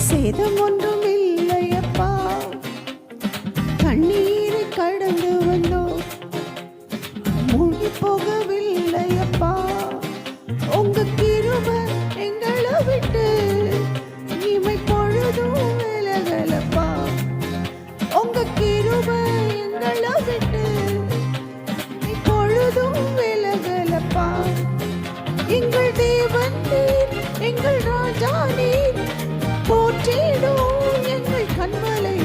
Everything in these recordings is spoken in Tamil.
சேதம் ஒன்றும் இல்லையப்பா, கண்ணீரை கடந்து வந்தோம், மூழ்கி போகவில்லையப்பா. உங்க கிருபை எங்களை விட்டு இமை பொழுதும் விலகலப்பா. உங்க கிருபை எங்களை விட்டு இமை பொழுதும் விலகலப்பா. எங்கள் தேவன் நீர், எங்கள் ராஜா நீர், போற்றிடும் எங்கள் கண்மலை.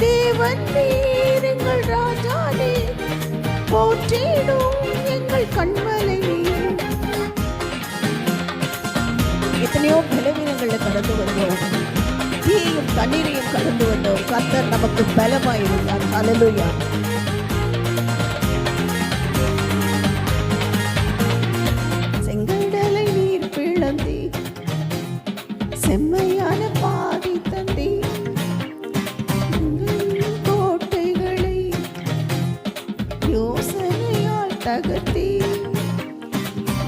தேவன் நீர், எங்கள் ராஜா நீர், போற்றிடும் எங்கள் கண்மலை. எத்தனையோ பலவீனங்களை கடந்து வந்தோம், தீயையும் தண்ணீரையும் கடந்து வந்தோம். கர்த்தர் நமக்கு பலமாயிருந்தார். ஹல்லேலூயா. செங்கடலை நீர் பிளந்தீ, செம்மையான பாதி தந்தி, கோட்டைகளை யோசனையால் தகர்த்தி,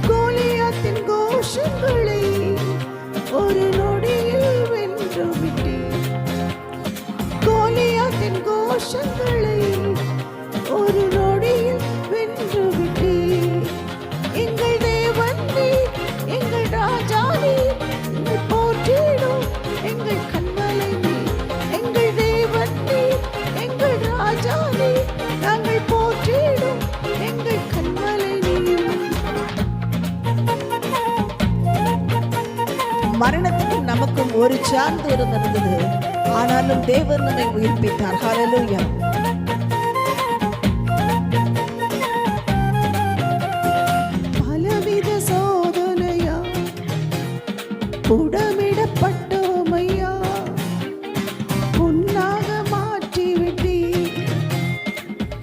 கோலியாத்தின் கோஷங்களை ஒரு நொடியில் வென்று விட்டி. கோலியாத்தின் கோஷங்களை ஒரு நொடியில் வென்று விட்டி. எங்கள் தேவன் நீர், எங்கள் ராஜா நீர், போற்றிடும் எங்கள் கண்மலை நீர். எங்கள் தேவன் நீர், எங்கள் ராஜா நீர், நாங்கள் போற்றிடும் எங்கள் கண்மலை நீர். மரணத்துக்கும் நமக்கும் ஒரு சார்ந்து இருந்தது, ஆனாலும் தேவன் நம்மை உயிர்ப்பித்தார். ஹல்லேலூயா. பலவித சோதனையா புடமிடப்பட்டோமையா, பொன்னாக மாற்றி விட்டி,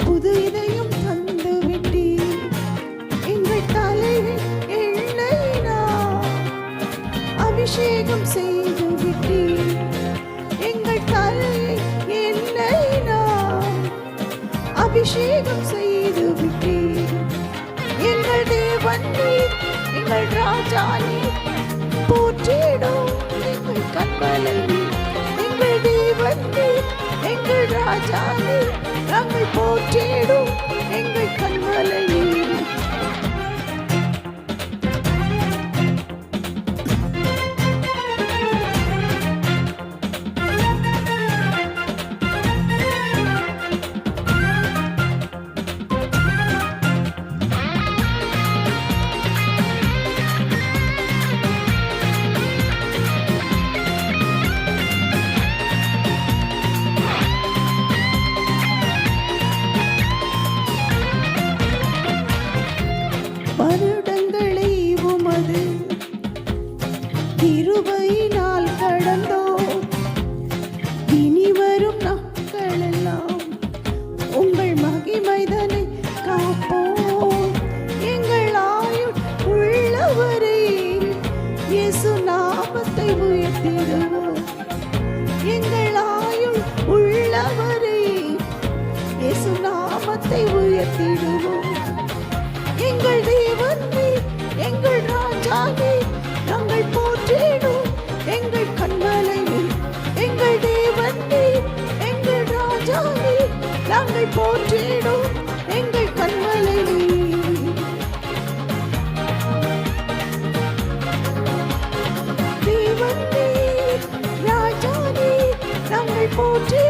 புது இதயம் தந்து விட்டி. எங்கள் தலையில் எண்ணெயினா அபிஷேகம் செய்து விட்டி. எங்கள் தலையில் எண்ணெயினா அபிஷேகம் செய்து விட்டி. எங்கள் தேவன் நீர், எங்கள் ராஜா நீர், போற்றிடும் எங்கள் கண்மலை நீர். எங்கள் தேவன் நீர், எங்கள் ராஜா நீர், நாங்கள் போற்றிடும் எங்கள் கண்மலை நீர். வருடங்களை உமது கிருபையினால் கடந்தோம், இனி வரும் நாட்களெல்லாம் உங்கள் மகிமைதனை காப்போம். எங்கள் ஆயுள் உள்ளவரை இயேசு நாமத்தை உயர்த்திடுவோம். எங்கள் ஆயுள் உள்ளவரை இயேசு நாமத்தை உயர்த்திடுவோம். எங்கள் தேவன் நீர், எங்கள் ராஜா நீர், நாங்கள் போற்றிடும் எங்கள் கண்மலை நீர். எங்கள் தேவன் நீர், எங்கள் ராஜா நீர், நாங்கள் போற்றிடும் எங்கள் கண்மலை நீர். தேவன் நீர், ராஜா நீர், நாங்கள் போற்றி